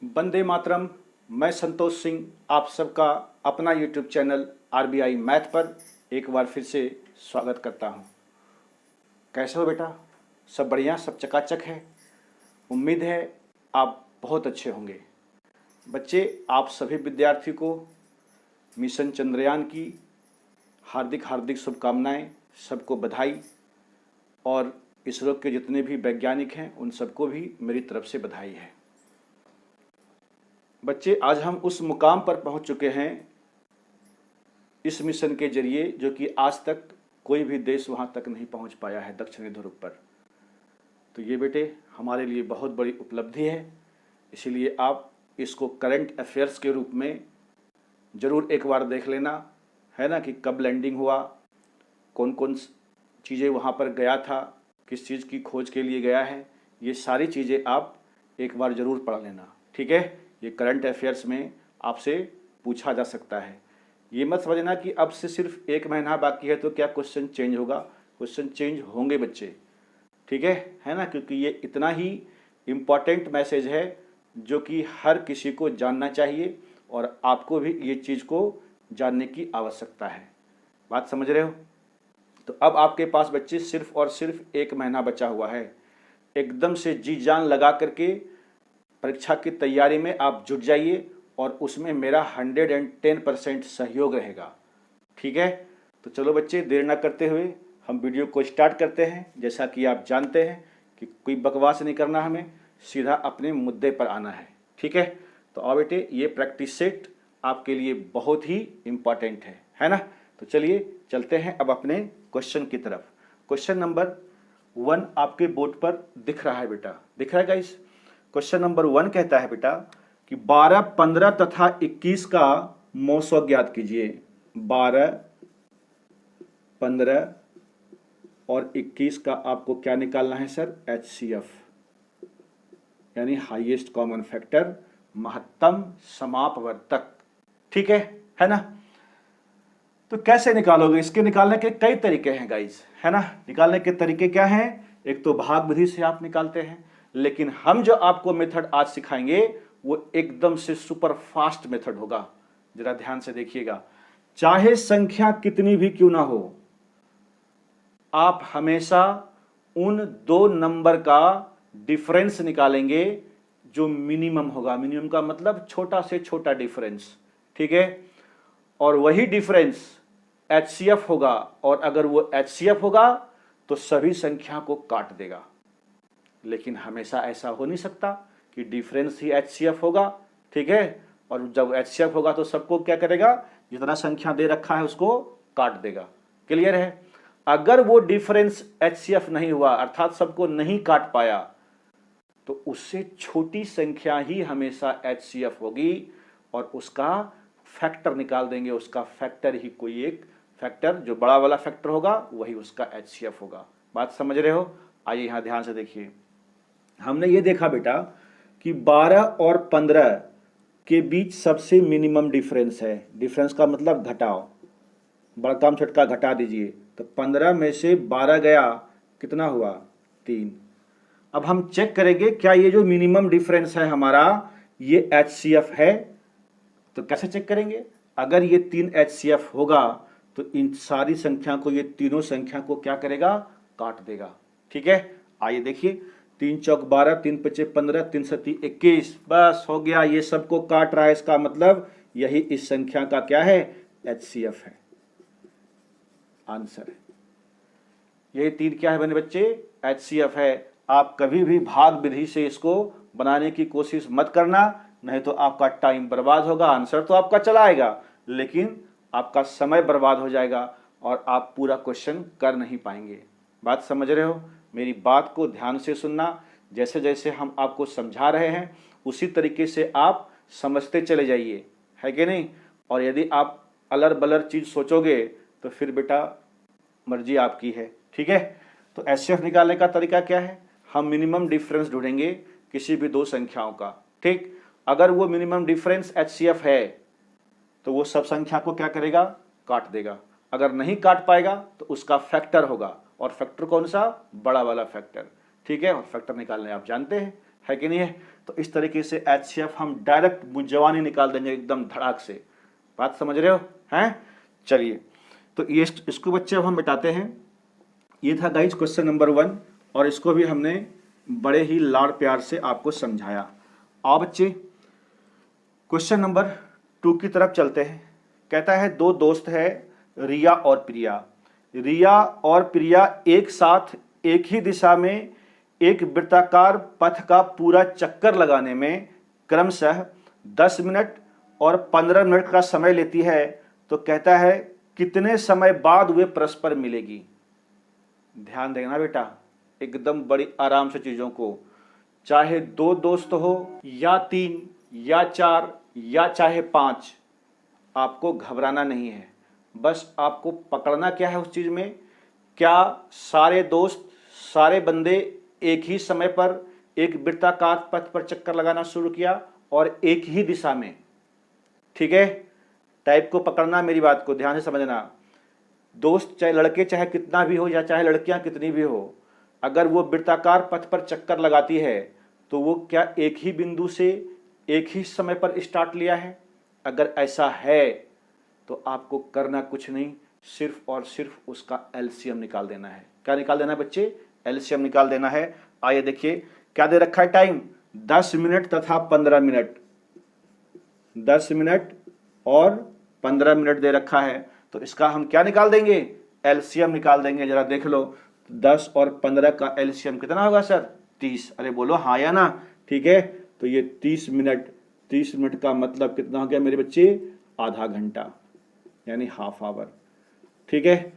वंदे मातरम। मैं संतोष सिंह आप सबका अपना यूट्यूब चैनल आरबीआई मैथ पर एक बार फिर से स्वागत करता हूं। कैसे हो बेटा? सब बढ़िया, सब चकाचक है। उम्मीद है आप बहुत अच्छे होंगे। बच्चे, आप सभी विद्यार्थी को मिशन चंद्रयान की हार्दिक हार्दिक शुभकामनाएं, सबको बधाई, और इसरो के जितने भी वैज्ञानिक हैं उन सबको भी मेरी तरफ से बधाई है। बच्चे, आज हम उस मुकाम पर पहुंच चुके हैं इस मिशन के जरिए जो कि आज तक कोई भी देश वहां तक नहीं पहुंच पाया है, दक्षिणी ध्रुव पर। तो ये बेटे हमारे लिए बहुत बड़ी उपलब्धि है, इसीलिए आप इसको करंट अफेयर्स के रूप में ज़रूर एक बार देख लेना, है ना, कि कब लैंडिंग हुआ, कौन कौन चीज़ें वहाँ पर गया था, किस चीज़ की खोज के लिए गया है, ये सारी चीज़ें आप एक बार ज़रूर पढ़ लेना, ठीक है। ये करंट अफेयर्स में आपसे पूछा जा सकता है। ये मत समझना कि अब से सिर्फ 1 महीना बाकी है तो क्या क्वेश्चन चेंज होगा। क्वेश्चन चेंज होंगे बच्चे, ठीक है ना, क्योंकि ये इतना ही इम्पॉर्टेंट मैसेज है जो कि हर किसी को जानना चाहिए और आपको भी ये चीज़ को जानने की आवश्यकता है। बात समझ रहे हो? तो अब आपके पास बच्चे सिर्फ और सिर्फ 1 महीना बचा हुआ है। एकदम से जी जान लगा करके परीक्षा की तैयारी में आप जुट जाइए और उसमें मेरा 110% सहयोग रहेगा, ठीक है। तो चलो बच्चे, देर ना करते हुए हम वीडियो को स्टार्ट करते हैं। जैसा कि आप जानते हैं कि कोई बकवास नहीं करना, हमें सीधा अपने मुद्दे पर आना है, ठीक है। तो आओ बेटे, ये प्रैक्टिस सेट आपके लिए बहुत ही इम्पॉर्टेंट है ना। तो चलिए चलते हैं अब अपने क्वेश्चन की तरफ। क्वेश्चन नंबर 1 आपके बोर्ड पर दिख रहा है बेटा, दिख रहा है गाइस। क्वेश्चन नंबर 1 कहता है बेटा कि 12, 15 तथा 21 का मौसम ज्ञात कीजिए। 12, 15 और 21 का आपको क्या निकालना है सर? HCF, यानी हाईएस्ट कॉमन फैक्टर, महत्तम समापवर्तक, ठीक है ना। तो कैसे निकालोगे? इसके निकालने के कई तरीके हैं गाइस, है ना। निकालने के तरीके क्या हैं? एक तो भाग विधि से आप निकालते हैं, लेकिन हम जो आपको मेथड आज सिखाएंगे वो एकदम से सुपर फास्ट मेथड होगा। जरा ध्यान से देखिएगा। चाहे संख्या कितनी भी क्यों ना हो, आप हमेशा उन 2 नंबर का डिफरेंस निकालेंगे जो मिनिमम होगा। मिनिमम का मतलब छोटा से छोटा डिफरेंस, ठीक है। और वही डिफरेंस HCF होगा, और अगर वो HCF होगा तो सभी संख्या को काट देगा। लेकिन हमेशा ऐसा हो नहीं सकता कि डिफरेंस ही HCF होगा, ठीक है। और जब HCF होगा तो सबको क्या करेगा? जितना संख्या दे रखा है उसको काट देगा। क्लियर है? अगर वो डिफरेंस HCF नहीं हुआ, अर्थात सबको नहीं काट पाया, तो उससे छोटी संख्या ही हमेशा HCF होगी और उसका फैक्टर निकाल देंगे। उसका फैक्टर ही कोई एक फैक्टर, जो बड़ा वाला फैक्टर होगा वही उसका HCF होगा। बात समझ रहे हो? आइए यहां ध्यान से देखिए। हमने ये देखा बेटा कि 12 और 15 के बीच सबसे मिनिमम डिफरेंस है। डिफरेंस का मतलब घटाओ, बड़का छोटका घटा दीजिए। तो 15 में से 12 गया, कितना हुआ? 3। अब हम चेक करेंगे क्या ये जो मिनिमम डिफरेंस है हमारा ये HCF है। तो कैसे चेक करेंगे? अगर ये 3 HCF होगा तो इन सारी संख्या को, ये तीनों संख्या को क्या करेगा? काट देगा, ठीक है। आइए देखिए, 3 चौक 12, 3 पचे 15, 3 सती 21, बस हो गया। ये सबको काट रहा है, इसका मतलब यही इस संख्या का क्या है? HCF है। आंसर है यही 3 क्या है बने बच्चे? HCF है। आप कभी भी भाग विधि से इसको बनाने की कोशिश मत करना, नहीं तो आपका टाइम बर्बाद होगा। आंसर तो आपका चला आएगा, लेकिन आपका समय बर्बाद हो जाएगा और आप पूरा क्वेश्चन कर नहीं पाएंगे। बात समझ रहे हो? मेरी बात को ध्यान से सुनना। जैसे जैसे हम आपको समझा रहे हैं उसी तरीके से आप समझते चले जाइए, है कि नहीं। और यदि आप अलर बलर चीज़ सोचोगे तो फिर बेटा मर्जी आपकी है, ठीक है। तो HCF निकालने का तरीका क्या है? हम मिनिमम डिफरेंस ढूंढेंगे किसी भी 2 संख्याओं का, ठीक। अगर वो मिनिमम डिफरेंस HCF है तो वो सब संख्या को क्या करेगा? काट देगा। अगर नहीं काट पाएगा तो उसका फैक्टर होगा, और फैक्टर कौन सा? बड़ा वाला फैक्टर, ठीक है। और फैक्टर निकालने आप जानते हैं, है कि नहीं है। तो इस तरीके से HCF हम डायरेक्ट मुंजवानी निकाल देंगे एकदम धड़ाक से। बात समझ रहे हो हैं। चलिए तो ये इसको बच्चे अब हम मिटाते हैं। ये था गाइज क्वेश्चन नंबर 1 और इसको भी हमने बड़े ही लाड़ प्यार से आपको समझाया। आओ बच्चे क्वेश्चन नंबर 2 की तरफ चलते हैं। कहता है दो दोस्त है रिया और प्रिया। रिया और प्रिया एक साथ एक ही दिशा में एक वृत्ताकार पथ का पूरा चक्कर लगाने में क्रमशः 10 मिनट और 15 मिनट का समय लेती है। तो कहता है कितने समय बाद वे परस्पर मिलेगी। ध्यान देना बेटा, एकदम बड़ी आराम से चीजों को, चाहे 2 दोस्त हो या 3 या 4 या चाहे 5, आपको घबराना नहीं है। बस आपको पकड़ना क्या है उस चीज में, क्या सारे दोस्त सारे बंदे एक ही समय पर एक वृत्ताकार पथ पर चक्कर लगाना शुरू किया और एक ही दिशा में। ठीक है, टाइप को पकड़ना, मेरी बात को ध्यान से समझना। दोस्त चाहे लड़के चाहे कितना भी हो या चाहे लड़कियां कितनी भी हो, अगर वो वृत्ताकार पथ पर चक्कर लगाती है तो वो क्या एक ही बिंदु से एक ही समय पर स्टार्ट लिया है। अगर ऐसा है तो आपको करना कुछ नहीं, सिर्फ और सिर्फ उसका एलसीएम निकाल देना है। क्या निकाल देना है बच्चे, एलसीएम निकाल देना है। आइए देखिए क्या दे रखा है टाइम, 10 मिनट तथा 15 मिनट, 10 मिनट और 15 मिनट दे रखा है। तो इसका हम क्या निकाल देंगे, एलसीएम निकाल देंगे। जरा देख लो 10 और 15 का एलसीएम कितना होगा सर, 30। अरे बोलो हाँ या ना। ठीक है, तो ये 30 मिनट का मतलब कितना हो गया मेरे बच्चे, आधा घंटा यानी हाफ आवर। ठीक है,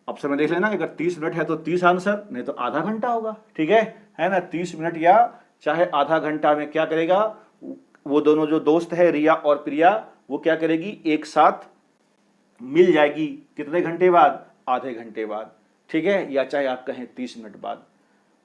अब समय देख लेना, अगर 30 मिनट है तो 30 आंसर, नहीं तो आधा घंटा होगा। ठीक है ना। 30 मिनट या चाहे आधा घंटा में क्या करेगा, वो दोनों जो दोस्त है रिया और प्रिया, वो क्या करेगी, एक साथ मिल जाएगी। कितने घंटे बाद, आधे घंटे बाद। ठीक है, या चाहे आप कहें 30 मिनट बाद।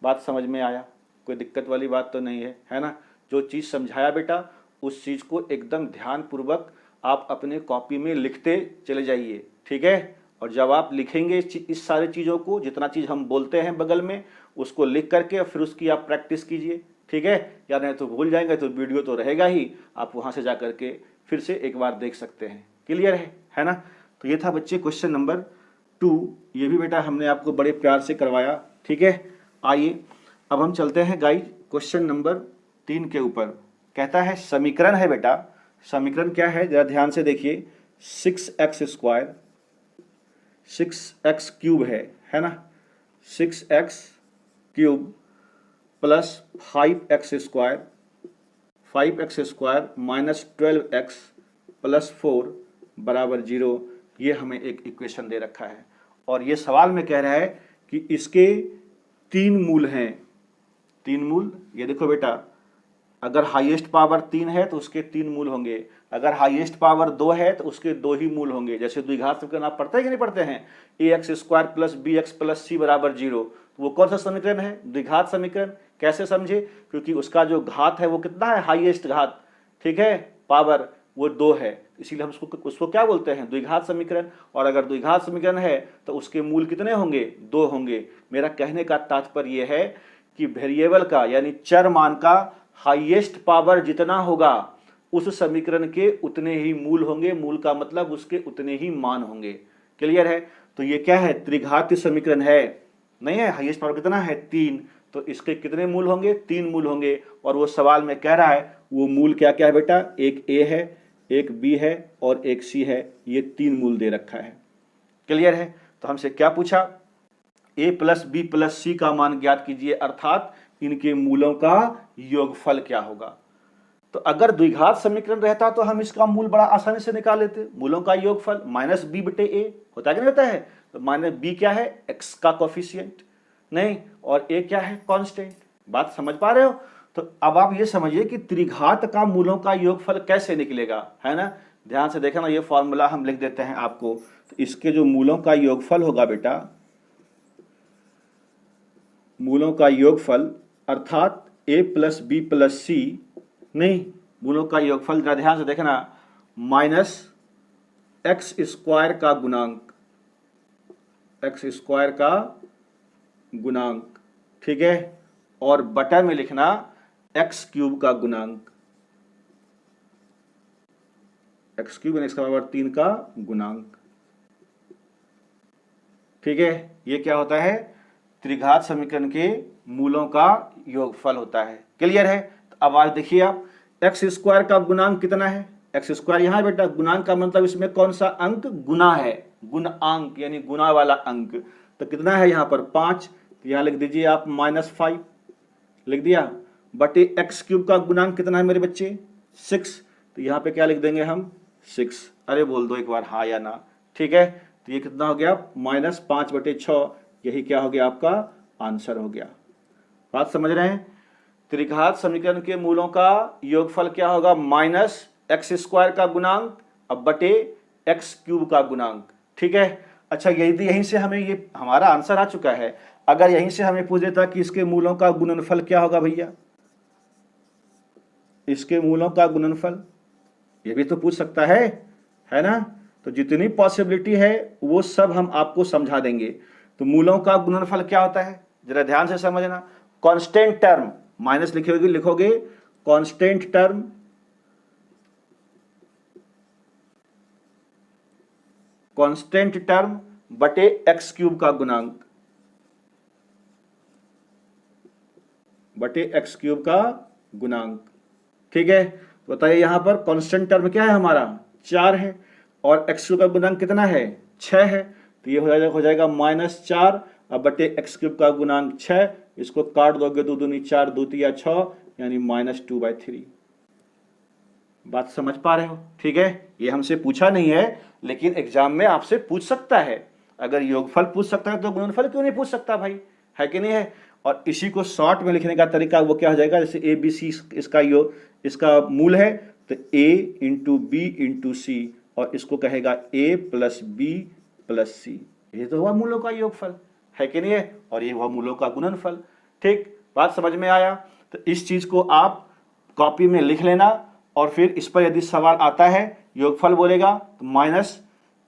बात समझ में आया, कोई दिक्कत वाली बात तो नहीं है ना। जो चीज समझाया बेटा उस चीज को एकदम ध्यान पूर्वक आप अपने कॉपी में लिखते चले जाइए। ठीक है, और जब आप लिखेंगे इस सारे चीज़ों को, जितना चीज़ हम बोलते हैं बगल में, उसको लिख करके फिर उसकी आप प्रैक्टिस कीजिए। ठीक है, या नहीं तो भूल जाएंगे तो वीडियो तो रहेगा ही, आप वहाँ से जा करके फिर से एक बार देख सकते हैं। क्लियर है ना। तो ये था बच्चे क्वेश्चन नंबर 2, ये भी बेटा हमने आपको बड़े प्यार से करवाया। ठीक है, आइए अब हम चलते हैं गाइस क्वेश्चन नंबर 3 के ऊपर। कहता है समीकरण है बेटा, समीकरण क्या है जरा ध्यान से देखिए। 6x² 6x क्यूब है ना, 6x³ plus 5x² 5x² minus 12x plus 4 बराबर 0। ये हमें एक इक्वेशन दे रखा है और ये सवाल में कह रहा है कि इसके 3 मूल हैं। 3 मूल, ये देखो बेटा, अगर हाईएस्ट पावर 3 है तो उसके 3 मूल होंगे, अगर हाईएस्ट पावर 2 है तो उसके 2 ही मूल होंगे। जैसे द्विघात समीकरण आप पढ़ते हैं कि नहीं पढ़ते हैं, ax² plus bx plus c बराबर 0, तो वो कौन सा समीकरण है, द्विघात समीकरण। कैसे समझे, क्योंकि उसका जो घात है वो कितना है, हाईएस्ट घात। ठीक है, पावर वो 2 है, इसीलिए हम उसको क्या बोलते हैं, द्विघात समीकरण। और अगर द्विघात समीकरण है तो उसके मूल कितने होंगे, 2 होंगे। मेरा कहने का तात्पर्य यह है कि वेरिएबल का यानी चर मान का हाईएस्ट पावर जितना होगा उस समीकरण के उतने ही मूल होंगे। मूल का मतलब उसके उतने ही मान होंगे। क्लियर है। तो ये क्या है, त्रिघातीय समीकरण है, नहीं है। हाईएस्ट पावर कितना है, 3, तो इसके कितने मूल होंगे, 3 मूल होंगे। और वो सवाल में कह रहा है वो मूल क्या क्या है बेटा, एक a है, एक b है और एक c है। ये 3 मूल दे रखा है। क्लियर है। तो हमसे क्या पूछा, a plus b plus c का मान ज्ञात कीजिए, अर्थात इनके मूलों का योगफल क्या होगा। तो अगर द्विघात समीकरण रहता तो हम इसका मूल बड़ा आसानी से निकाल लेते। मूलों का योगफल माइनस b बटे a होता है कि नहीं होता है। तो माइनस b क्या है, x का कोफिशिएंट, नहीं, और a क्या है, कांस्टेंट। बात समझ पा रहे हो। तो अब आप ये समझिए कि त्रिघात का मूलों का योगफल कैसे निकलेगा, है ना। ध्यान से देखना, ये फॉर्मूला हम लिख देते हैं आपको। तो इसके जो मूलों का योगफल होगा बेटा, मूलों का योगफल अर्थात a प्लस बी प्लस सी, नहीं, मूलों का योगफल जरा ध्यान से देखना, माइनस x² का गुणांक, x² का गुणांक। ठीक है, और बटा में लिखना एक्स क्यूब का गुणांक, एक्स क्यूब एक्स का बराबर 3 का गुणांक। ठीक है, ये क्या होता है, त्रिघात समीकरण के मूलों का योगफल होता है। क्लियर है। तो अब आज देखिए आप, एक्स स्क्वायर का गुणांक कितना है, एक्स स्क्वायर यहाँ बेटा, गुणांक का मतलब इसमें कौन सा अंक, गुना है, गुणांक यानी गुना वाला अंक। तो कितना है यहाँ पर 5, तो यहाँ लिख दीजिए आप -5 लिख दिया, बटे एक्स क्यूब का गुणांक कितना है मेरे बच्चे 6, तो यहाँ पे क्या लिख देंगे हम 6। अरे बोल दो एक बार हाँ या ना। ठीक है, तो ये कितना हो गया -5/6, यही क्या हो गया आपका आंसर हो गया। बात समझ रहे हैं। त्रिघात समीकरण के मूलों का योगफल क्या होगा, -एक्स स्क्वायर का गुणांक अब बटे एक्स क्यूब का गुणांक। ठीक है। अच्छा, यदि यहीं से हमें ये हमारा आंसर आ चुका है, अगर यहीं से हमें पूछ देता कि इसके मूलों का गुणनफल क्या होगा भैया, इसके मूलों का गुणनफल, ये भी तो पूछ सकता है ना। तो जितनी पॉसिबिलिटी है वो सब हम आपको समझा देंगे। तो मूलों का गुणनफल क्या होता है जरा ध्यान से समझना। कांस्टेंट टर्म माइनस लिखोगे कांस्टेंट टर्म बटे एक्स क्यूब का गुणांक, बटे एक्स क्यूब का गुणांक। ठीक है, तो बताइए यहां पर कांस्टेंट टर्म क्या है हमारा 4 है, और एक्स क्यूब का गुणांक कितना है 6 है, तो ये हो जाएगा -4 अब बटे एक्स क्यूब का गुणांक 6, इसको काट दोगे 2 दूनी 4 2 तिया 6 यानी -2/3। बात समझ पा रहे हो। ठीक है, ये हमसे पूछा नहीं है लेकिन एग्जाम में आपसे पूछ सकता है। अगर योगफल पूछ सकता है तो गुणनफल क्यों नहीं पूछ सकता भाई, है कि नहीं है। और इसी को शॉर्ट में लिखने का तरीका वो क्या हो जाएगा, जैसे ए बी सी इसका मूल है, तो a इंटू बी इंटू सी, और इसको कहेगा a प्लस बी प्लस सी। ये तो हुआ मूलों का योगफल, है कि नहीं है, और ये हुआ मूलों का गुणनफल। ठीक, बात समझ में आया। तो इस चीज को आप कॉपी में लिख लेना, और फिर इस पर यदि सवाल आता है योगफल बोलेगा तो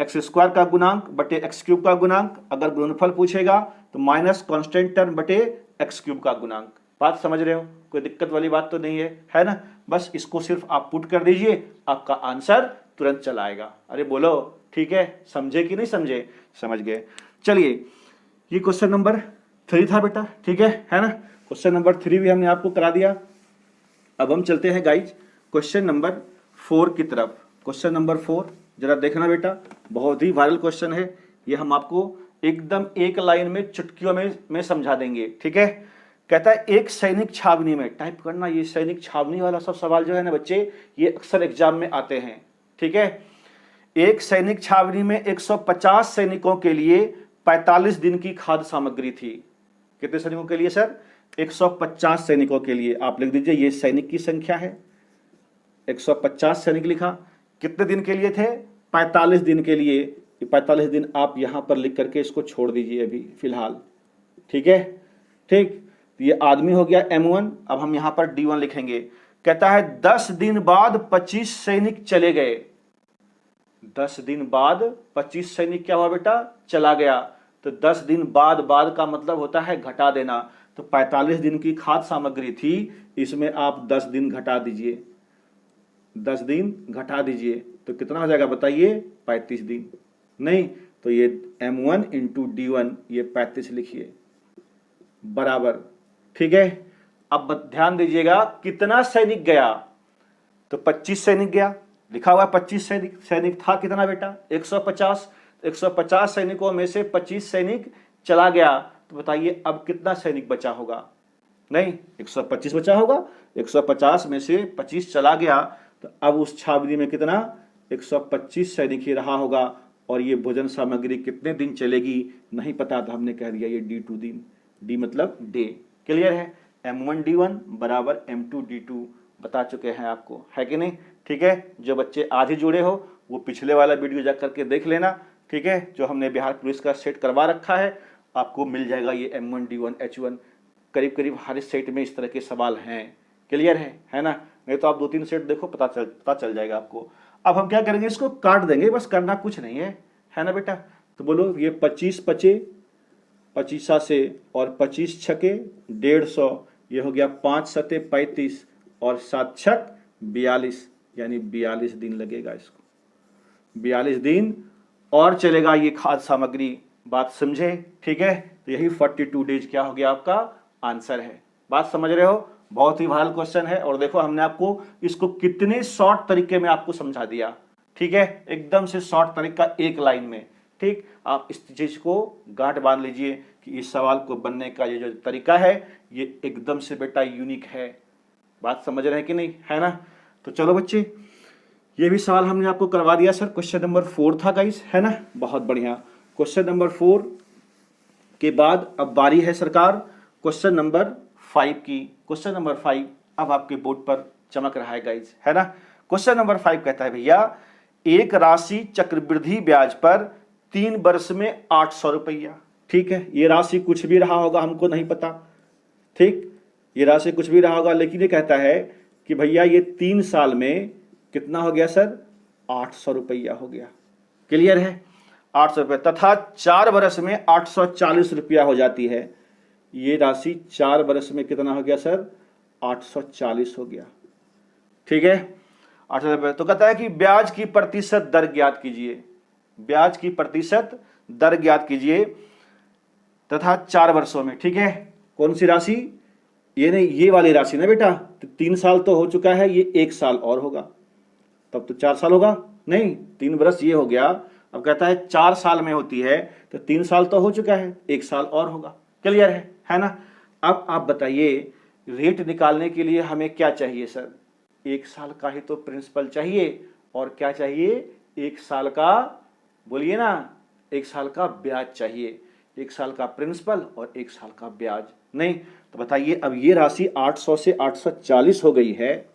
-एक्स स्क्वायर का गुणांक बटे एक्स क्यूब का गुणांक, अगर गुणनफल पूछेगा तो माइनस कांस्टेंट टर्म बटे एक्स क्यूब का गुणांक। बात समझ रहे हो, कोई दिक्कत वाली बात तो नहीं है ना। बस इसको सिर्फ आप पुट कर दीजिए, आपका आंसर तुरंत चला आएगा। अरे बोलो ठीक है, समझे कि नहीं समझे, समझ गए। चलिए, ये क्वेश्चन नंबर 3 था बेटा। ठीक है ना। क्वेश्चन नंबर 3 भी हमने आपको करा दिया। अब हम चलते हैं गाइज क्वेश्चन नंबर 4 की तरफ। क्वेश्चन नंबर 4 जरा देखना बेटा, बहुत ही वायरल क्वेश्चन है ये, हम आपको एकदम एक लाइन में चुटकियों में समझा देंगे। ठीक है, कहता है एक सैनिक छावनी में, टाइप करना, ये सैनिक छावनी वाला सब सवाल जो है ना बच्चे, ये अक्सर एग्जाम में आते हैं। ठीक है, एक सैनिक छावनी में 150 सैनिकों के लिए 45 दिन की खाद्य सामग्री थी। कितने सैनिकों के लिए सर, 150 सैनिकों के लिए। आप लिख दीजिए ये सैनिक की संख्या है, 150 सैनिक लिखा, कितने दिन के लिए थे 45 दिन के लिए। 45 दिन आप यहां पर लिख करके इसको छोड़ दीजिए अभी फिलहाल। ठीक है, ठीक, ये आदमी हो गया M1। अब हम यहां पर D1 लिखेंगे। कहता है 10 दिन बाद 25 सैनिक चले गए। 10 दिन बाद 25 सैनिक क्या हुआ बेटा, चला गया। तो 10 दिन बाद का मतलब होता है घटा देना। तो 45 दिन की खाद्य सामग्री थी, इसमें आप 10 दिन घटा दीजिए, 10 दिन घटा दीजिए तो कितना हो जाएगा बताइए, 35 दिन। नहीं तो ये M1 इंटू D1 ये 35 लिखिए बराबर। ठीक है, अब ध्यान दीजिएगा कितना सैनिक गया, तो 25 सैनिक गया, लिखा हुआ 25 सैनिक था कितना बेटा 150। 150 सैनिकों में से 25 सैनिक चला गया, तो बताइए अब कितना सैनिक बचा होगा। नहीं 125 बचा होगा, 150 में से 25 चला गया, तो अब उस छावनी में कितना 125 सैनिक ही रहा होगा। और ये भोजन सामग्री कितने दिन चलेगी नहीं पता, तो हमने कह दिया ये D2 दिन, D मतलब डे। क्लियर है, M1 D1 बराबर M2 D2 बता चुके हैं आपको, है कि नहीं। ठीक है, जो बच्चे आज ही जुड़े हो वो पिछले वाला वीडियो जा करके देख लेना। ठीक है, जो हमने बिहार पुलिस का सेट करवा रखा है, आपको मिल जाएगा ये M1 D1 H1, करीब करीब हर सेट में इस तरह के सवाल हैं। क्लियर है ना। नहीं तो आप 2-3 सेट देखो, पता चल जाएगा आपको। अब हम क्या करेंगे, इसको काट देंगे, बस करना कुछ नहीं है ना बेटा। तो बोलो ये 25 पचे 25 से और 25 छके 150, ये हो गया 5 सते 35 और 7 छक 42, यानी 42 दिन लगेगा इसको, 42 दिन और चलेगा ये खाद्य सामग्री। बात समझे? ठीक है, तो यही 42 डेज क्या हो गया आपका आंसर है। बात समझ रहे हो? बहुत ही वायरल क्वेश्चन है, और देखो हमने आपको इसको कितने शॉर्ट तरीके में आपको समझा दिया। ठीक है, एकदम से शॉर्ट तरीका, एक लाइन में। ठीक, आप इस चीज को गांठ बांध लीजिए कि इस सवाल को बनने का ये जो तरीका है ये एकदम से बेटा यूनिक है। बात समझ रहे हैं कि नहीं, है ना? तो चलो बच्चे, ये भी सवाल हमने आपको करवा दिया सर। क्वेश्चन नंबर 4 था गाइस, है ना? बहुत बढ़िया। क्वेश्चन नंबर 4 के बाद अब बारी है सरकार क्वेश्चन नंबर 5 की। क्वेश्चन नंबर 5 अब आपके बोर्ड पर चमक रहा है गाइस, है ना? क्वेश्चन नंबर 5 कहता है भैया, एक राशि चक्रवृद्धि ब्याज पर 3 वर्ष में 800 रुपया। ठीक है, ये राशि कुछ भी रहा होगा, हमको नहीं पता। ठीक, ये राशि कुछ भी रहा होगा, लेकिन ये कहता है कि भैया ये 3 साल में कितना हो गया सर? 800 रुपया हो गया। क्लियर है? 800 रुपया, तथा 4 वर्ष में 840 रुपया हो जाती है। ये राशि 4 वर्ष में कितना हो गया सर? 840 हो गया। ठीक है, 800 रुपये। तो कहता है कि ब्याज की प्रतिशत दर ज्ञात कीजिए, ब्याज की प्रतिशत दर ज्ञात कीजिए तथा 4 वर्षों में। ठीक है, कौन सी राशि? ये नहीं, ये वाली राशि ना बेटा। तो 3 साल तो हो चुका है, ये 1 साल और होगा, तब तो 4 साल होगा। नहीं, 3 वर्ष ये हो गया। अब कहता है 4 साल में होती है, तो 3 साल तो हो चुका है, 1 साल और होगा। क्लियर है ना? अब आप बताइए, रेट निकालने के लिए हमें क्या चाहिए सर? 1 साल का ही तो प्रिंसिपल चाहिए, और क्या चाहिए? 1 साल का, बोलिए ना, 1 साल का ब्याज चाहिए। 1 साल का प्रिंसिपल और 1 साल का ब्याज नहीं। तो बताइए, अब ये राशि 800 से 840 हो गई है,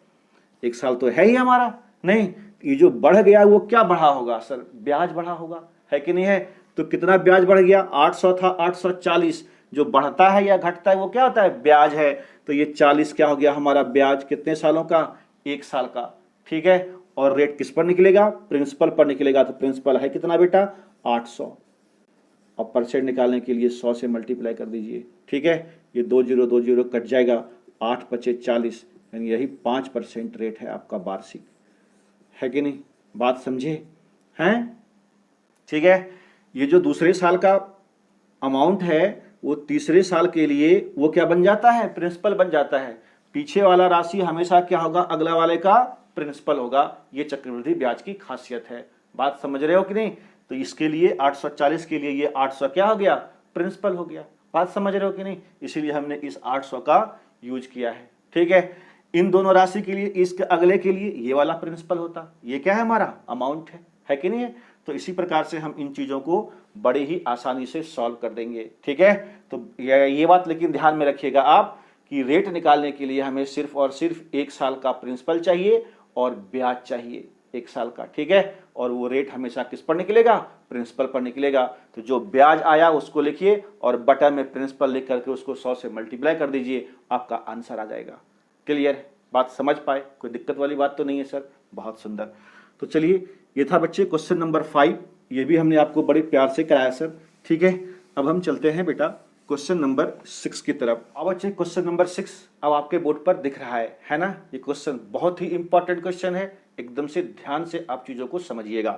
1 साल तो है ही हमारा नहीं। ये जो बढ़ गया वो क्या बढ़ा होगा सर? ब्याज बढ़ा होगा, है कि नहीं है? तो कितना ब्याज बढ़ गया? 800 था 840, जो बढ़ता है या घटता है वो क्या होता है? ब्याज है। तो ये 40 क्या हो गया हमारा ब्याज? कितने सालों का? 1 साल का। ठीक है, और रेट किस पर निकलेगा? प्रिंसिपल पर निकलेगा। तो प्रिंसिपल है कितना बेटा? 800। और परसेंट निकालने के लिए 100 से मल्टीप्लाई कर दीजिए। ठीक है, ये 2 0 2 0 कट जाएगा, 8 पचे 40, यानी यही 5% रेट है आपका वार्षिक, है कि नहीं? बात समझे हैं? ठीक है, ये जो दूसरे साल का अमाउंट है वो तीसरे साल के लिए वो क्या बन जाता है? प्रिंसिपल बन जाता है। पीछे वाला राशि हमेशा क्या होगा? अगला वाले का प्रिंसिपल होगा। ये चक्रवृद्धि ब्याज की खासियत है। बात समझ रहे हो कि नहीं? तो इसके लिए 840 के लिए ये 800 क्या हो गया? प्रिंसिपल हो गया। बात समझ रहे हो कि नहीं? इसीलिए हमने इस 800 का यूज किया है। ठीक है, इन दोनों राशि के लिए, इसके अगले के लिए ये वाला प्रिंसिपल होता। ये क्या है? हमारा अमाउंट है कि नहीं है? तो इसी प्रकार से हम इन चीजों को बड़े ही आसानी से सॉल्व कर देंगे। ठीक है, तो ये बात लेकिन ध्यान में रखिएगा आप कि रेट निकालने के लिए हमें सिर्फ और सिर्फ 1 साल का प्रिंसिपल चाहिए और ब्याज चाहिए 1 साल का। ठीक है, और वो रेट हमेशा किस पर निकलेगा? प्रिंसिपल पर निकलेगा। तो जो ब्याज आया उसको लिखिए और बटन में प्रिंसिपल लिख करके उसको 100 से मल्टीप्लाई कर दीजिए, आपका आंसर आ जाएगा। क्लियर? बात समझ पाए? कोई दिक्कत वाली बात तो नहीं है सर? बहुत सुंदर। तो चलिए, ये था बच्चे क्वेश्चन नंबर 5। ये भी हमने आपको बड़े प्यार से कराया सर। ठीक है, अब हम चलते हैं बेटा क्वेश्चन नंबर 6 की तरफ। अब बच्चे क्वेश्चन नंबर 6 अब आपके बोर्ड पर दिख रहा है ना? ये क्वेश्चन बहुत ही इंपॉर्टेंट क्वेश्चन है, एकदम से ध्यान से आप चीजों को समझिएगा।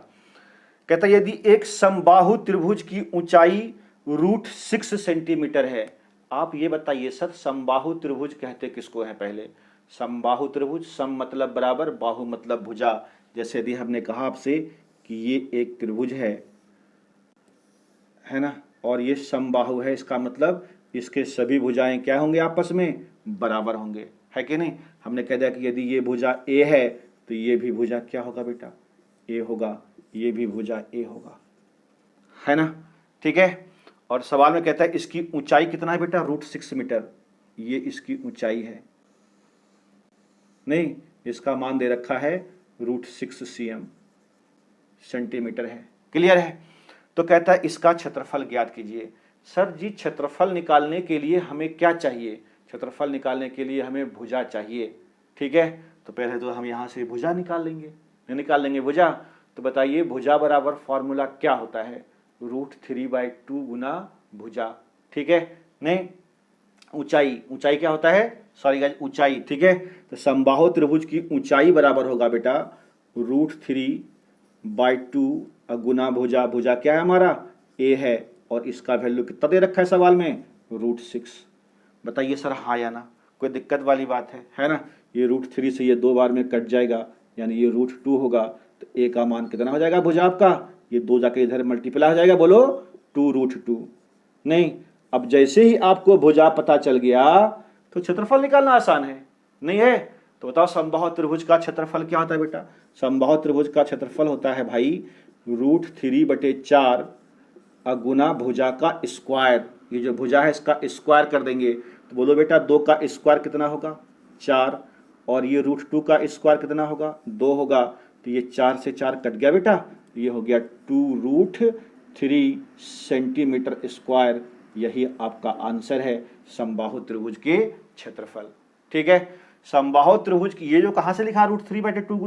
कहता है, यदि एक समबाहु त्रिभुज की ऊंचाई √6 सेंटीमीटर है। आप ये बताइए सर, समबाहु त्रिभुज कहते किसको है? पहले समबाहु त्रिभुज, सम मतलब बराबर, बाहु मतलब भुजा। जैसे यदि हमने कहा आपसे कि ये एक त्रिभुज है ना, और ये समबाहु है, इसका मतलब इसके सभी भुजाएं क्या होंगे? आपस में बराबर होंगे, है कि नहीं? हमने कह दिया कि यदि ये भुजा ए है तो ये भी भुजा क्या होगा बेटा? ए होगा। ये भी भुजा ए होगा, है ना? ठीक है, और सवाल में कहता है इसकी ऊंचाई कितना है बेटा? √6 मीटर। ये इसकी ऊंचाई है, नहीं, इसका मान दे रखा है √6 cm, सेंटीमीटर है। क्लियर है? तो कहता है इसका क्षेत्रफल ज्ञात कीजिए। सर जी, क्षेत्रफल निकालने के लिए हमें क्या चाहिए? क्षेत्रफल निकालने के लिए हमें भुजा चाहिए। ठीक है, तो पहले तो हम यहाँ से भुजा निकाल लेंगे भुजा। तो बताइए भुजा बराबर फॉर्मूला क्या होता है? √3/2 गुना भुजा। ठीक है, नहीं, ऊंचाई, ऊंचाई क्या होता है, सॉरी गाइस, ऊंचाई, ठीक है। तो समबाहु त्रिभुज की ऊंचाई बराबर होगा बेटा √3/2 गुना भुजा, भुजा क्या है हमारा, ए है, और इसका वैल्यू कितना दे रखा है सवाल में, √6। बताइए सर हाँ या ना, कोई दिक्कत वाली बात है ना। ये √3 से ये 2 बार में कट जाएगा, यानी ये √2 होगा, तो ए का मान कितना हो जाएगा भुजा आपका, ये 2 जाके इधर मल्टीप्लाई हो जाएगा, बोलो 2√2। नहीं, अब जैसे ही आपको भुजा पता चल गया तो क्षेत्रफल निकालना आसान है, नहीं है। तो बताओ समबाहु त्रिभुज का क्षेत्रफल क्या होता है बेटा, समबाहु त्रिभुज का क्षेत्रफल होता है भाई √3/4 गुना भुजा का स्क्वायर। ये जो भुजा है इसका स्क्वायर कर देंगे, तो बोलो बेटा 2 का स्क्वायर कितना होगा, 4, और ये √2 का स्क्वायर कितना होगा, 2 होगा। तो ये 4 से 4 कट गया बेटा, ये हो गया 2√3 सेंटीमीटर स्क्वायर। यही आपका आंसर है समबाहु त्रिभुज के क्षेत्रफल, ठीक है। समबाहु त्रिभुज की ये जो कहाँ से लिखा √3/2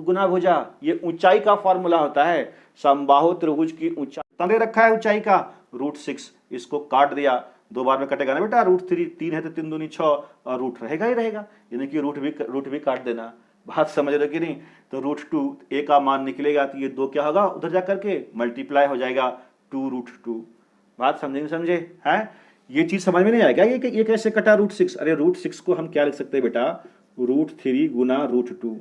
गुना भुजा, ये ऊंचाई का फॉर्मूला होता है। समबाहु त्रिभुज की ऊंचाई दे रखा है ऊंचाई का √6, इसको काट दिया, 2 बार में कटेगा ना बेटा, √3 3 है तो 3 दूनी 6, और रूट रहेगा ही रहेगा, यानी कि रूट भी काट देना। बात समझ रहे हो कि नहीं। तो √2 ए का मान निकलेगा, तो ये 2 क्या होगा, उधर जा करके मल्टीप्लाई हो जाएगा 2√2। बात समझे हैं। ये चीज समझ में नहीं आएगा, ये कैसे कटा √6। अरे √6 को हम क्या लिख सकते हैं बेटा, √3 गुना √2।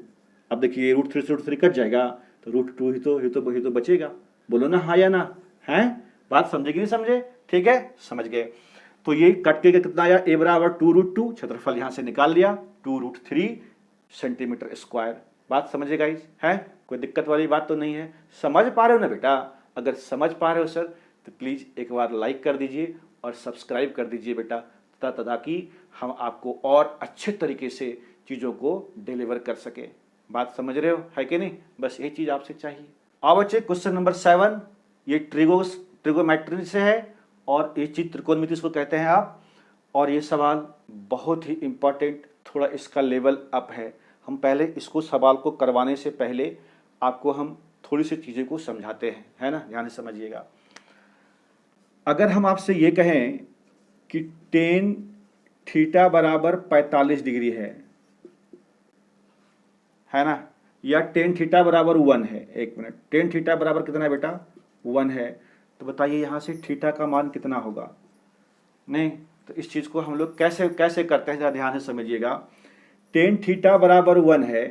अब देखिए √3 से √3 कट जाएगा, तो √2 ही तो बचेगा, बोलो ना हाँ या ना, है। बात समझे कि नहीं समझे, ठीक है, समझ गए। तो ये कट के कितना आया, a बराबर 2√2, क्षेत्रफल यहां से निकाल लिया 2√3 सेंटीमीटर स्क्वायर। बात समझे गाइस, है, कोई दिक्कत वाली बात तो नहीं है, समझ पा रहे हो ना बेटा। अगर समझ पा रहे हो सर तो प्लीज एक बार लाइक कर दीजिए और सब्सक्राइब कर दीजिए बेटा, ताकि हम आपको और अच्छे तरीके से चीजों को डिलीवर कर सके। बात समझ रहे हो, है कि नहीं, बस ये चीज आपसे चाहिए। अब बच्चे क्वेश्चन नंबर 7, ये ट्रिगोमेट्री से है, और ये चीज त्रिकोणमिति इसको कहते हैं आप। और ये सवाल बहुत ही इंपॉर्टेंट, थोड़ा इसका लेवल अप है। हम पहले इसको सवाल को करवाने से पहले आपको हम थोड़ी सी चीजें को समझाते हैं, है ना, ध्यान से समझिएगा। अगर हम आपसे ये कहें कि tan थीटा बराबर 45 डिग्री है ना, या tan थीटा बराबर 1 है, एक मिनट, tan थीटा बराबर कितना है बेटा, 1 है, तो बताइए यहाँ से थीटा का मान कितना होगा। नहीं, तो इस चीज को हम लोग कैसे करते हैं, जरा ध्यान से समझिएगा। tan थीटा बराबर 1 है,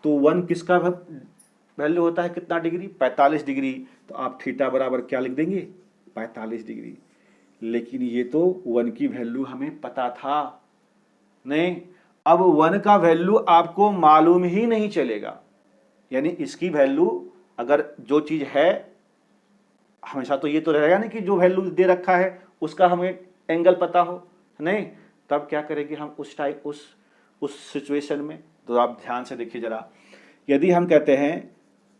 तो 1 किसका वैल्यू होता है, कितना डिग्री, 45 डिग्री। तो आप थीटा बराबर क्या लिख देंगे, 45 डिग्री। लेकिन ये तो 1 की वैल्यू हमें पता था, नहीं, अब 1 का वैल्यू आपको मालूम ही नहीं चलेगा। यानी इसकी वैल्यू, अगर जो चीज है हमेशा तो ये तो रहेगा नहीं कि जो वैल्यू दे रखा है उसका हमें एंगल पता हो, नहीं, तब क्या करेंगे हम उस सिचुएशन में। तो आप ध्यान से देखिए जरा, यदि हम कहते हैं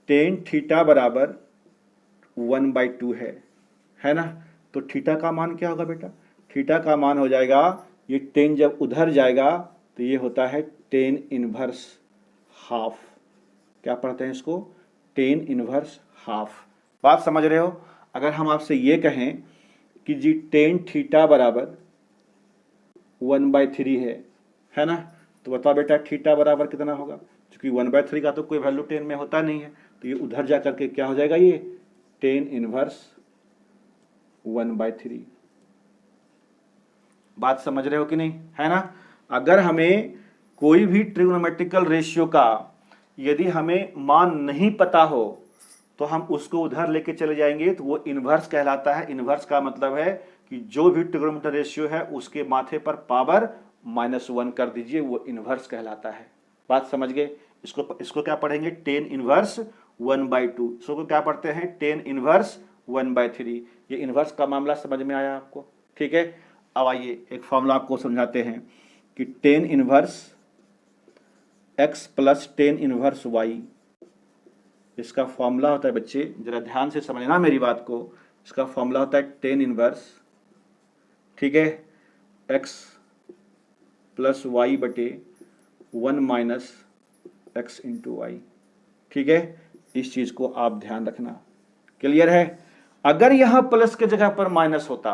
tan थीटा बराबर 1/2 है ना, तो थीटा का मान क्या होगा बेटा, थीटा का मान हो जाएगा, ये tan जब उधर जाएगा तो ये होता है tan इनवर्स हाफ। क्या पढ़ते हैं इसको, tan इनवर्स हाफ। बात समझ रहे हो। अगर हम आपसे ये कहें कि जी tan थीटा बराबर 1/3 है ना, तो बताओ बेटा थीटा बराबर कितना होगा। क्योंकि 1/3 का तो कोई वैल्यू tan में होता नहीं है, तो ये उधर जा करके क्या हो जाएगा, ये tan इनवर्स 1/3। बात समझ रहे हो कि नहीं, है ना। अगर हमें कोई भी ट्रिग्नोमेट्रिकल रेशियो का यदि हमें मान नहीं पता हो तो हम उसको उधर लेके चले जाएंगे, तो वो इनवर्स कहलाता है। इनवर्स का मतलब है कि जो भी ट्रिग्नोमेट्रिक रेशियो है उसके माथे पर पावर -1 कर दीजिए, वो इनवर्स कहलाता है। बात समझ गए। इसको क्या पढ़ेंगे, tan इनवर्स 1/2। इसको क्या पढ़ते हैं, tan इनवर्स 1/3। ये इनवर्स का मामला समझ में आया आपको, ठीक है। अब आइए एक फॉर्मूला आपको समझाते हैं कि tan inverse x plus tan inverse y, इसका फॉर्मूला होता है बच्चे, जरा ध्यान से समझना मेरी बात को। इसका फॉर्मूला होता है tan इनवर्स, ठीक है, x प्लस वाई बटे 1 माइनस एक्स इंटू वाई, ठीक है। इस चीज को आप ध्यान रखना, क्लियर है। अगर यहां प्लस के जगह पर माइनस होता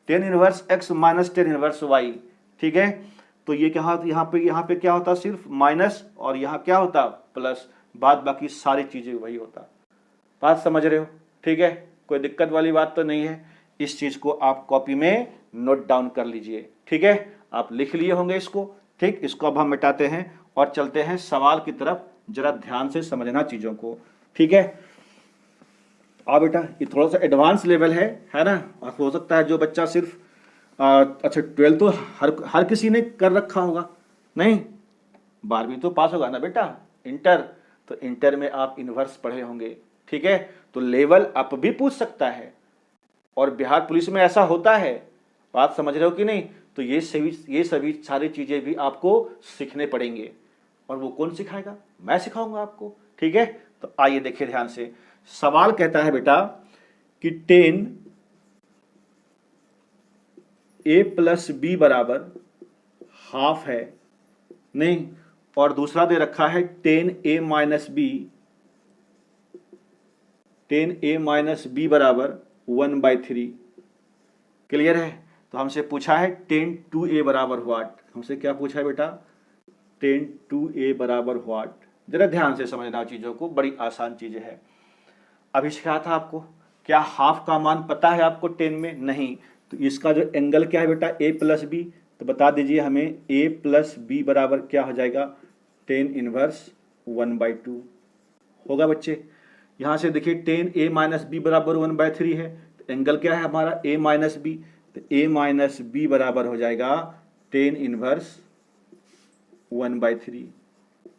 tan inverse x minus tan inverse y, ठीक है। तो ये क्या होता, यहाँ पे क्या होता, सिर्फ माइनस, और यहाँ क्या होता प्लस, बाद बाकी सारी चीजें वही होता। बात समझ रहे हो, ठीक है, कोई दिक्कत वाली बात तो नहीं है। इस चीज को आप कॉपी में नोट डाउन कर लीजिए, ठीक है, आप लिख लिए होंगे इसको, ठीक। इसको अब हम मिटाते हैं और चलते हैं सवाल की तरफ, जरा ध्यान से समझना चीजों को, ठीक है। अब बेटा ये थोड़ा सा एडवांस लेवल है ना, और हो सकता है जो बच्चा सिर्फ अच्छा 12 तो हर किसी ने कर रखा होगा, नहीं 12वीं तो पास होगा ना बेटा, इंटर, तो इंटर में आप इनवर्स पढ़े होंगे, ठीक है। तो लेवल अप भी पूछ सकता है, और बिहार पुलिस में ऐसा होता है, बात समझ रहे हो कि नहीं। तो ये सभी सारी चीजें भी आपको सीखने पड़ेंगे, और वो कौन सिखाएगा, मैं सिखाऊंगा आपको, ठीक है। तो आइए देखिए ध्यान से, सवाल कहता है बेटा कि 10a प्लस बी बराबर हाफ है, नहीं, और दूसरा दे रखा है 10a माइनस बी बराबर 1/3, क्लियर है। तो हमसे पूछा है 10 2a बराबर व्हाट, हमसे क्या पूछा है बेटा, 10 2a बराबर व्हाट। जरा ध्यान से समझना चीजों को, बड़ी आसान चीजें है। अभी सिखाया था आपको, क्या हाफ का मान पता है आपको 10 में, नहीं, तो इसका जो एंगल क्या है बेटा a प्लस बी, तो बता दीजिए हमें a प्लस बी बराबर क्या हो जाएगा, 10 इनवर्स 1/2 होगा बच्चे। यहाँ से देखिए 10a माइनस बी बराबर 1/3 है, तो एंगल क्या है हमारा a माइनस बी, तो a माइनस बी बराबर हो जाएगा 10 इनवर्स 1/3।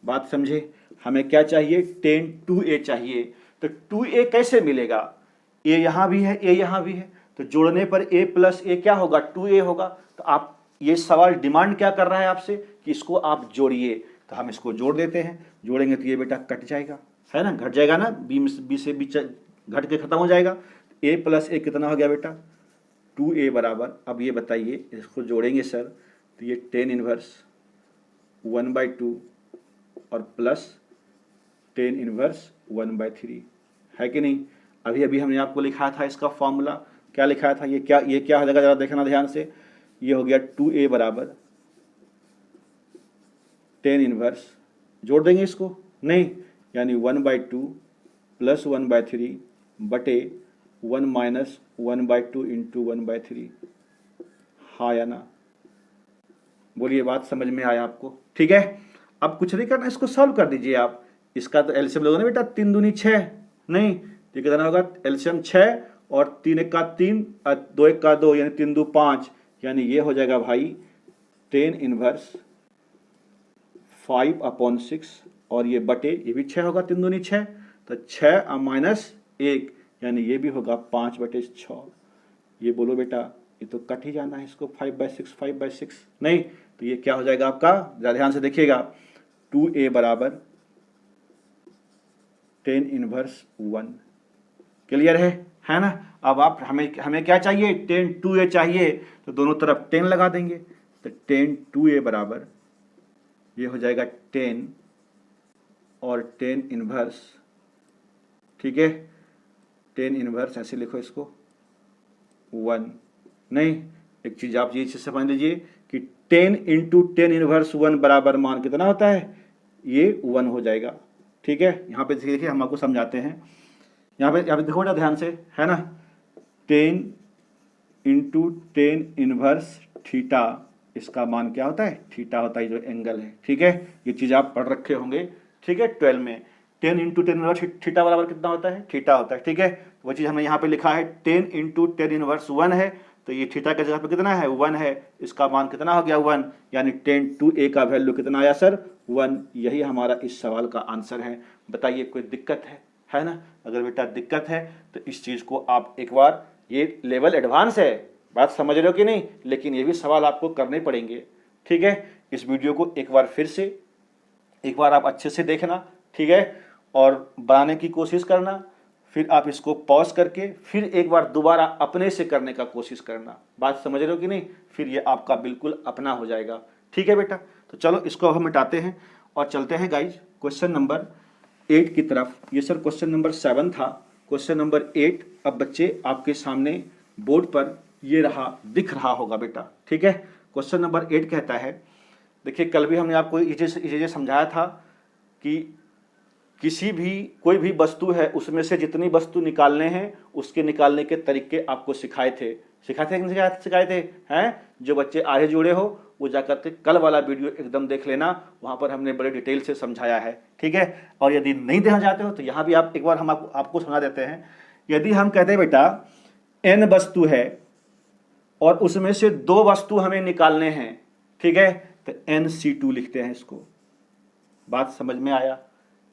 बात समझे, हमें क्या चाहिए, 10 2a चाहिए। तो 2a कैसे मिलेगा, a यहाँ भी है, a यहाँ भी है, तो जोड़ने पर a प्लस a क्या होगा, 2a होगा। तो आप, ये सवाल डिमांड क्या कर रहा है आपसे कि इसको आप जोड़िए, तो हम इसको जोड़ देते हैं। जोड़ेंगे तो ये बेटा कट जाएगा, है ना, घट जाएगा ना, बी से बी घट के खत्म हो जाएगा। a प्लस a कितना हो गया बेटा, 2a बराबर, अब ये बताइए इसको जोड़ेंगे सर, तो ये 10 इनवर्स 1/2 और प्लस 10 इनवर्स 1/3 है कि नहीं। अभी अभी हमने आपको लिखा था इसका फॉर्मूला, क्या लिखा था, ये क्या हो जाएगा, जरा देखना ध्यान से। ये हो गया 2a बराबर 10 इनवर्स, जोड़ देंगे इसको, नहीं, यानी 1/2 प्लस 1/3 बटे 1 माइनस 1/2 इंटू 1/3, हाँ या ना, बोलिए, बात समझ में आया आपको, ठीक है। अब कुछ नहीं करना, इसको सॉल्व कर दीजिए आप। इसका तो एलसीएम लोगे ना बेटा, 3 दूनी 6, नहीं, तो कितना होगा, एलसीएम 6 और 3 1 का 3, 2 1 का 2, यानी 3 2 5, यानी ये हो जाएगा भाई 10 इनवर्स 5/6, और ये बटे, ये भी 6 होगा, 3 दूनी 6, तो 6 माइनस 1, यानी ये भी होगा 5/6। ये बोलो बेटा, ये तो कट ही जाना है इसको, 5/6 नहीं, तो ये क्या हो जाएगा आपका, जरा ध्यान से देखिएगा, 2a बराबर 10 इनवर्स 1, क्लियर है ना। अब आप हमें क्या चाहिए, 10 2a चाहिए, तो दोनों तरफ 10 लगा देंगे, तो 10 2a बराबर ये हो जाएगा 10 और 10 इनवर्स, ठीक है, 10 इनवर्स ऐसे लिखो इसको 1, नहीं, एक चीज आप ये समझ लीजिए कि 10 इंटू 10 इनवर्स 1 बराबर मान कितना होता है, ये 1 हो जाएगा, ठीक है। यहाँ पे देखिए हम आपको समझाते हैं, यहाँ पे देखो बेटा ध्यान से, है ना, 10 इंटू 10 इनवर्स थीटा, इसका मान क्या होता है, थीटा होता है, जो एंगल है, ठीक है। ये चीज आप पढ़ रखे होंगे, ठीक है, 12 में। 10 इंटू 10 इनवर्स थीटा बराबर कितना होता है, थीटा होता है, ठीक है। वो चीज हमने यहाँ पे लिखा है 10 इंटू 10 इनवर्स 1 है, तो ये थीटा की जगह पे कितना है, 1 है, इसका मान कितना हो गया 1, यानी 10 2a का वैल्यू कितना आया सर, 1। यही हमारा इस सवाल का आंसर है। बताइए कोई दिक्कत है ना। अगर बेटा दिक्कत है तो इस चीज को आप एक बार, ये लेवल एडवांस है, बात समझ रहे हो कि नहीं, लेकिन ये भी सवाल आपको करने पड़ेंगे, ठीक है। इस वीडियो को एक बार फिर से एक बार आप अच्छे से देखना, ठीक है, और बनाने की कोशिश करना, फिर आप इसको पॉज करके फिर एक बार दोबारा अपने से करने का कोशिश करना, बात समझ रहे हो कि नहीं, फिर ये आपका बिल्कुल अपना हो जाएगा, ठीक है बेटा। तो चलो इसको हम मिटाते हैं और चलते हैं गाइज क्वेश्चन नंबर 8 की तरफ। ये सर क्वेश्चन नंबर 7 था, क्वेश्चन नंबर 8 अब बच्चे आपके सामने बोर्ड पर ये रहा, दिख रहा होगा बेटा, ठीक है। क्वेश्चन नंबर 8 कहता है, देखिए कल भी हमने आपको ये चीज़ें समझाया था कि कोई भी वस्तु है उसमें से जितनी वस्तु निकालने हैं उसके निकालने के तरीके आपको सिखाए थे कि नहीं सिखाए थे हैं। जो बच्चे आगे जुड़े हो वो जाकर के कल वाला वीडियो एकदम देख लेना, वहाँ पर हमने बड़े डिटेल से समझाया है, ठीक है। और यदि नहीं देखना चाहते हो तो यहाँ भी आप एक बार हम आपको समझा देते हैं। यदि हम कहते हैं बेटा n वस्तु है और उसमें से 2 वस्तु हमें निकालने हैं, ठीक है, तो NC2 लिखते हैं इसको। बात समझ में आया,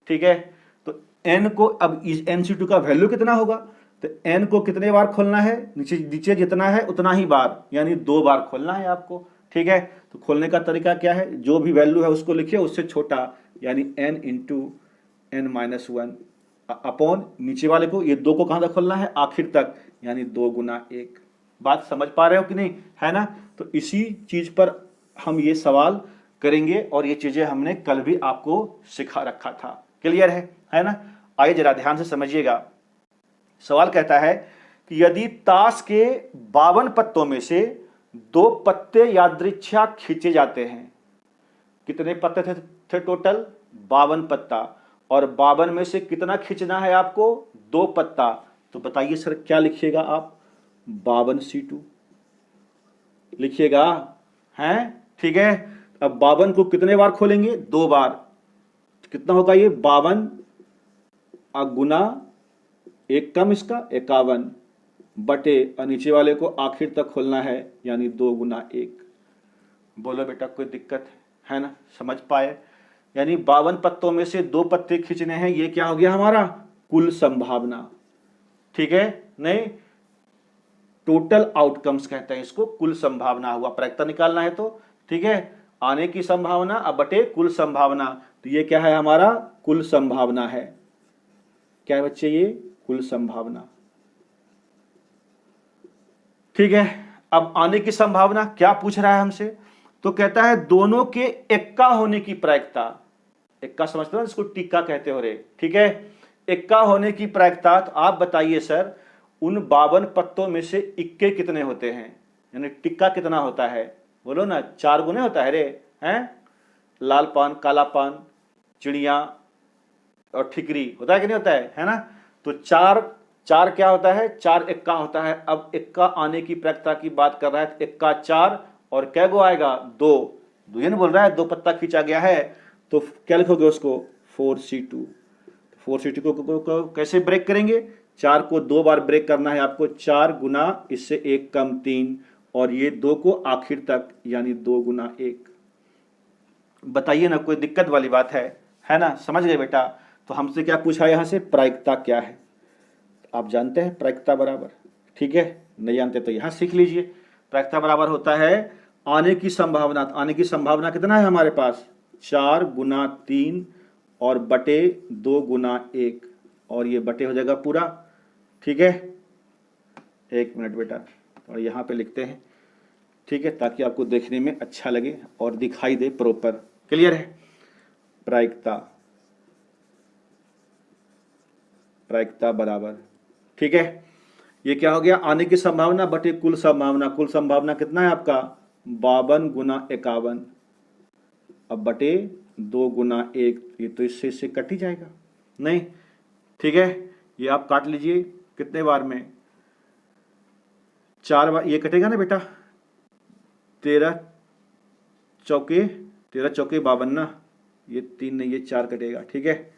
ठीक है। तो n को, अब इस NC2 का वैल्यू कितना होगा, तो n को कितने बार खोलना है, नीचे जितना है उतना ही बार, यानी 2 बार खोलना है आपको, ठीक है। तो खोलने का तरीका क्या है, जो भी वैल्यू है उसको लिखिए उससे छोटा, यानी n इंटू n-1 अपॉन नीचे वाले को, ये 2 को कहाँ तक खोलना है, आखिर तक, यानी 2 गुना 1। बात समझ पा रहे हो कि नहीं, है ना। तो इसी चीज पर हम ये सवाल करेंगे और ये चीजें हमने कल भी आपको सिखा रखा था। क्लियर है ना। आइए जरा ध्यान से समझिएगा। सवाल कहता है कि यदि ताश के 52 पत्तों में से 2 पत्ते यादृच्छा खींचे जाते हैं, कितने पत्ते थे टोटल, 52 पत्ता, और 52 में से कितना खींचना है आपको, 2 पत्ता। तो बताइए सर क्या लिखिएगा आप, 52C2 लिखिएगा, हैं, ठीक है। अब 52 को कितने बार खोलेंगे, 2 बार, कितना होगा ये 52 गुना 1 कम इसका 51 बटे, और नीचे वाले को आखिर तक खोलना है, यानी 2 गुना 1। बोलो बेटा कोई दिक्कत है ना, समझ पाए। यानी 52 पत्तों में से 2 पत्ते खींचने हैं, ये क्या हो गया हमारा कुल संभावना, ठीक है। नहीं, टोटल आउटकम्स कहते हैं इसको, कुल संभावना हुआ, प्रायिकता निकालना है तो, ठीक है। आने की संभावना अब बटे कुल संभावना, तो ये क्या है हमारा कुल संभावना है। क्या है बच्चे, ये कुल संभावना, ठीक है। अब आने की संभावना क्या पूछ रहा है हमसे, तो कहता है दोनों के एक्का होने की प्रायिकता, एक्का समझते हो इसको, टिक्का कहते हो रे, ठीक है। एक्का होने की प्रायिकता, तो आप बताइए सर उन 52 पत्तों में से इक्के कितने होते हैं, यानी टिक्का कितना होता है, बोलो ना, 4 गुने होता है रे, हैं। लाल पान, काला पान, चिड़िया और ठिकरी होता है कि नहीं होता है ना। तो 4 क्या होता है, 4 एक्का होता है। अब एक्का आने की प्रायिकता की बात कर रहा है, तो एक्का 4 और क्या गो आएगा 2, दुयन बोल रहा है, 2 पत्ता खींचा गया है, तो क्या लिखोगे उसको 4C2। 4C2 को कैसे ब्रेक करेंगे, 4 को 2 बार ब्रेक करना है आपको, 4 गुना इससे 1 कम 3, और ये 2 को आखिर तक, यानी 2 गुना 1। बताइए ना कोई दिक्कत वाली बात है ना, समझ गए बेटा। तो हमसे क्या पूछा यहाँ से, प्रायिकता क्या है, आप जानते हैं प्रायिकता बराबर, ठीक है, नहीं जानते तो यहाँ सीख लीजिए। प्रायिकता बराबर होता है आने की संभावना, आने की संभावना कितना है हमारे पास, 4 गुना 3 और बटे 2 गुना 1, और ये बटे हो जाएगा पूरा, ठीक है। 1 मिनट बेटा, और यहाँ पे लिखते हैं, ठीक है, ताकि आपको देखने में अच्छा लगे और दिखाई दे प्रॉपर। क्लियर है। प्रायिकता बराबर, ठीक है। ये क्या हो गया, आने की संभावना बटे कुल संभावना। कुल संभावना कितना है आपका 52 गुना 51, अब बटे 2 गुना 1, ये तो इससे कट ही जाएगा, नहीं, ठीक है। ये आप काट लीजिए कितने बार में, 4 बार, ये कटेगा ना बेटा, 13 चौके 52 ना, ये 3 नहीं, ये 4 कटेगा, ठीक है,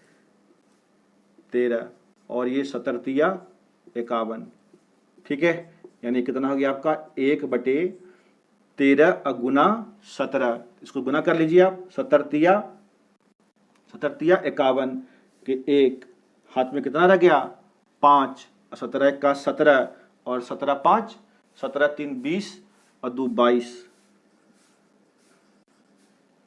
13, और ये 17 51, ठीक है। यानी कितना हो गया आपका 1/13 गुना 17, इसको गुना कर लीजिए आप, 17 51 के 1 हाथ में कितना रह गया 5, 17 का 17, और 17 5, 17 3 20 और 2 22,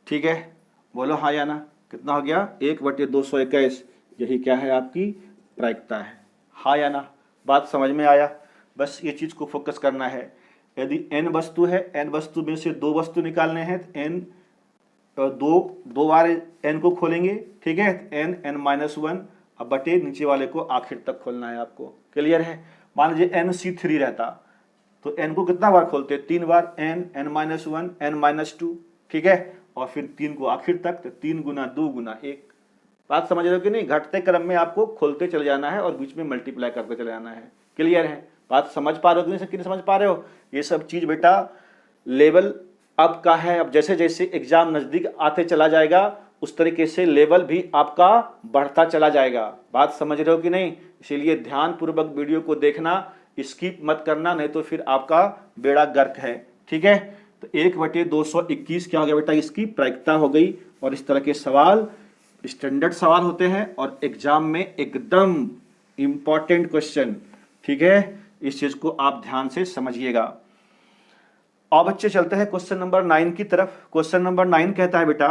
ठीक है। बोलो हाँ या ना, कितना हो गया 1/221, यही क्या है आपकी प्रायिकता है, हाँ या ना। बात समझ में आया, बस ये चीज को फोकस करना है। यदि n वस्तु है, n वस्तु में से 2 वस्तु निकालने हैं, तो दो बार n को खोलेंगे, ठीक है, n-1, अब बटे नीचे वाले को आखिर तक खोलना है आपको। क्लियर है। मान लीजिए NC3 रहता, तो n को कितना बार खोलते हैं? 3 बार, n, n-1, n-2, ठीक है, और फिर 3 को आखिर तक, तो 3 गुना 2 गुना 1। बात समझ रहे हो कि नहीं? घटते क्रम में आपको खोलते चले जाना है और बीच में मल्टीप्लाई करते चले जाना है। क्लियर है? बात समझ पा रहे हो कि नहीं समझ पा रहे हो? ये सब चीज बेटा लेवल अब का है। अब जैसे जैसे एग्जाम नजदीक आते चला जाएगा उस तरीके से लेवल भी आपका बढ़ता चला जाएगा। बात समझ रहे हो कि नहीं? इसीलिए ध्यान पूर्वक वीडियो को देखना, स्किप मत करना, नहीं तो फिर आपका बेड़ा गर्क है। ठीक है, तो 1/221 क्या हो गया बेटा? इसकी प्रायिकता हो गई। और इस तरह के सवाल स्टैंडर्ड सवाल होते हैं और एग्जाम में एकदम इंपॉर्टेंट क्वेश्चन। ठीक है, इस चीज को आप ध्यान से समझिएगा। अब बच्चे चलते हैं क्वेश्चन नंबर 9 की तरफ। क्वेश्चन नंबर 9 कहता है बेटा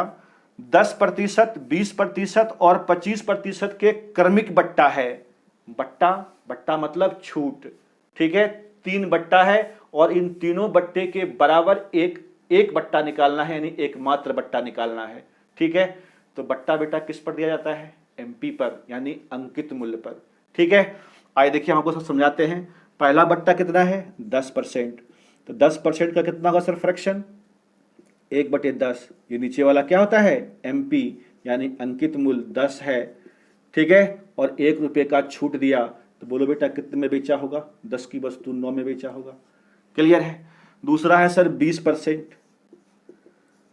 10%, 20% और 25% के क्रमिक बट्टा है। बट्टा, बट्टा मतलब छूट। ठीक है, 3 बट्टा है और इन तीनों बट्टे के बराबर एक बट्टा निकालना है, यानी एकमात्र बट्टा निकालना है। ठीक है, तो बट्टा बेटा किस पर दिया जाता है? एमपी पर, यानी अंकित मूल्य पर। ठीक है, आइए देखिए हम आपको सब समझाते हैं। पहला बट्टा कितना है? 10%। तो 10% का कितना होगा सर फ्रैक्शन? 1/10। ये नीचे वाला क्या होता है? एमपी, यानी अंकित मूल्य 10 है। ठीक है, और 1 रुपये का छूट दिया, तो बोलो बेटा कितने में बेचा होगा? 10 की वस्तु 9 में बेचा होगा। क्लियर है? दूसरा है सर 20%।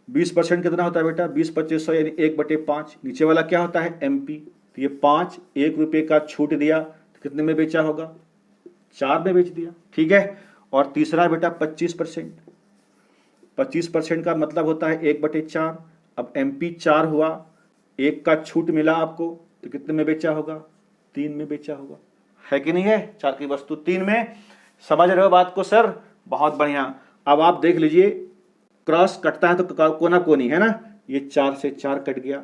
20% कितना होता है बेटा? 20/2500 यानी 1/5। नीचे वाला क्या होता है? एमपी। तो ये 5, 1 रुपये का छूट दिया तो कितने में बेचा होगा? 4 में बेच दिया। ठीक है, और तीसरा बेटा 25%। 25% का मतलब होता है 1/4। अब एमपी 4 हुआ, 1 का छूट मिला आपको, तो कितने में बेचा होगा? 3 में बेचा होगा। है कि नहीं है? 4 की वस्तु 3 में। समझ रहे हो बात को सर? बहुत बढ़िया। अब आप देख लीजिए, क्रॉस कटता है तो कोना कोनी है ना, ये 4 से 4 कट गया।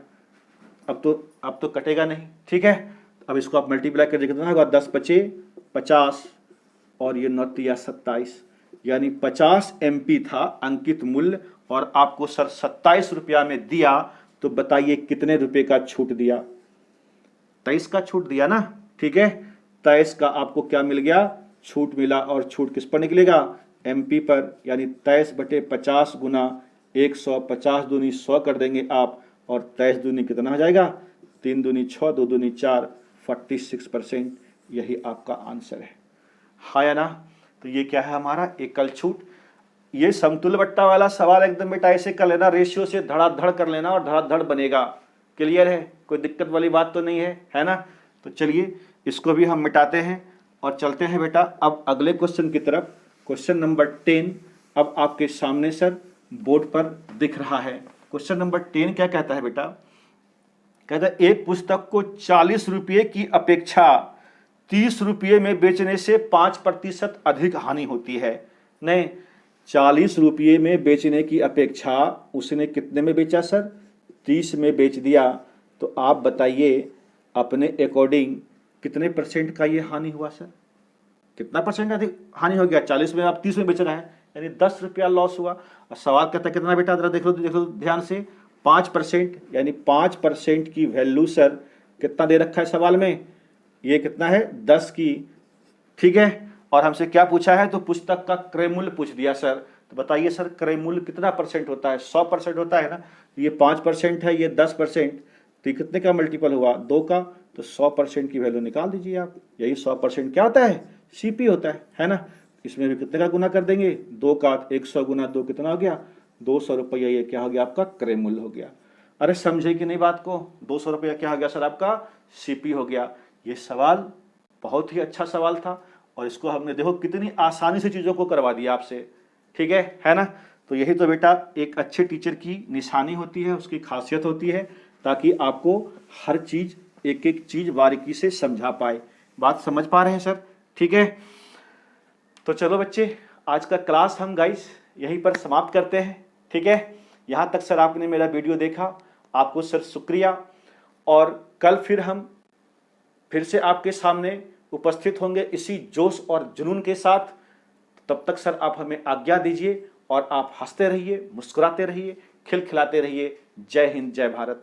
अब तो कटेगा नहीं। ठीक है, अब इसको आप मल्टीप्लाई करके कितना होगा? 10×5 = 50 और ये 9×3 = 27, यानी 50 एमपी था अंकित मूल्य और आपको सर 27 रुपया में दिया। तो बताइए कितने रुपए का छूट दिया? 23 का छूट दिया ना। ठीक है, 23 का आपको क्या मिल गया? छूट मिला। और छूट किस पर निकलेगा? एमपी पर, यानी 23/50 गुना 100, 50 दूनी 100 कर देंगे आप, और 23 दूनी कितना हो जाएगा? 3 दूनी 6, 2 दूनी 4, 46%। यही आपका आंसर है। हाँ या ना? तो ये क्या है हमारा? एकल छूट। ये समतुल्य बट्टा वाला सवाल एकदम बेटा ऐसे कर लेना, रेशियो से धड़ाधड़ कर लेना और धड़ाधड़ बनेगा। क्लियर है? कोई दिक्कत वाली बात तो नहीं है ना? तो चलिए इसको भी हम मिटाते हैं और चलते हैं बेटा अब अगले क्वेश्चन की तरफ। क्वेश्चन नंबर 10 अब आपके सामने सर बोर्ड पर दिख रहा है। क्वेश्चन नंबर 10 क्या कहता है बेटा? कहता है एक पुस्तक को 40 रुपये की अपेक्षा 30 रुपये में बेचने से 5% अधिक हानि होती है। नहीं, 40 रुपये में बेचने की अपेक्षा उसने कितने में बेचा सर? 30 में बेच दिया। तो आप बताइए अपने अकॉर्डिंग कितने परसेंट का ये हानि हुआ सर? कितना परसेंट अधिक हानि हो गया? 40 में आप 30 में बेच रहे हैं, यानी 10 रुपया लॉस हुआ। और सवाल कहता है कितना बेटा? जरा देख लो ध्यान से। 5%, यानी 5% की वैल्यू सर कितना दे रखा है सवाल में? ये कितना है? 10 की। ठीक है, और हमसे क्या पूछा है? तो पुस्तक का क्रय मूल्य पूछ दिया सर। तो बताइए सर क्रय मूल्य कितना परसेंट होता है? 100% होता है ना। ये 5% है, ये 10%, तो कितने का मल्टीपल हुआ? 2 का। तो 100% की वैल्यू निकाल दीजिए आप। यही 100% क्या होता है? सीपी होता है ना। इसमें भी कितने का गुना कर देंगे? 2 का। 100 गुना 2 कितना हो गया? 200 रुपया। ये क्या हो गया? आपका क्रय मूल्य हो गया। अरे समझे कि नहीं बात को? 200 रुपया क्या हो गया सर? आपका सीपी हो गया। ये सवाल बहुत ही अच्छा सवाल था और इसको हमने देखो कितनी आसानी से चीजों को करवा दिया आपसे। ठीक है ना? तो यही तो बेटा एक अच्छे टीचर की निशानी होती है, उसकी खासियत होती है, ताकि आपको हर चीज एक एक चीज बारीकी से समझा पाए। बात समझ पा रहे हैं सर? ठीक है, तो चलो बच्चे आज का क्लास हम गाइस यहीं पर समाप्त करते हैं। ठीक है, यहाँ तक सर आपने मेरा वीडियो देखा, आपको सर शुक्रिया। और कल फिर से आपके सामने उपस्थित होंगे इसी जोश और जुनून के साथ। तब तक सर आप हमें आज्ञा दीजिए और आप हंसते रहिए, मुस्कुराते रहिए, खिलखिलाते रहिए। जय हिंद, जय भारत।